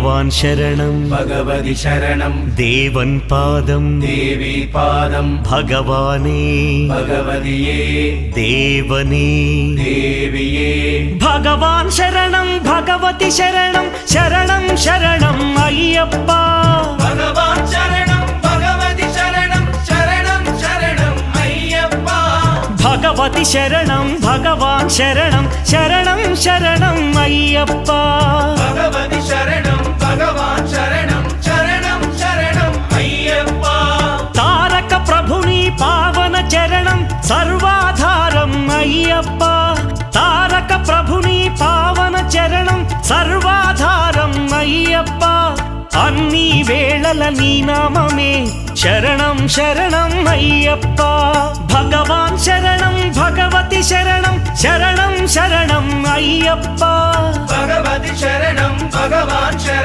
ഭഗവാൻ ശരണം ഭഗവതി ശരണം ദേവൻ പാദം ദേവി പാദം ഭഗവാനേ ഭഗവതിയേ ദേവനേ ദേവിയേ ഭഗവാൻ ശരണം ഭഗവതി ശരണം ശരണം ശരണം അയ്യപ്പ ഭഗവാൻ ശരണം ഭഗവതി ശരണം ശരണം ശരണം അയ്യപ്പ ഭഗവതി ശരണം ഭഗവാൻ ശരണം ശരണം ശരണം അയ്യപ്പ ഭഗവതി ശരണം ഭഗവാൻ ശരണം ശരണം ശരണം അയ്യപ്പ താരക ప్రభుని പാവന ചരണം സർവാധാരം అయ్యప్ప తారక ప్రభుని పావన చరణం సర్వాధారం అయ్యప్ప అన్ని వేళల నీ నామమే శరణం శరణం అయ్యప్ప భగవాన్ శరణం భగవతి శరణం శరణం శరణం అయ్యప్ప భగవతి శరణం భగవాన్ శరణం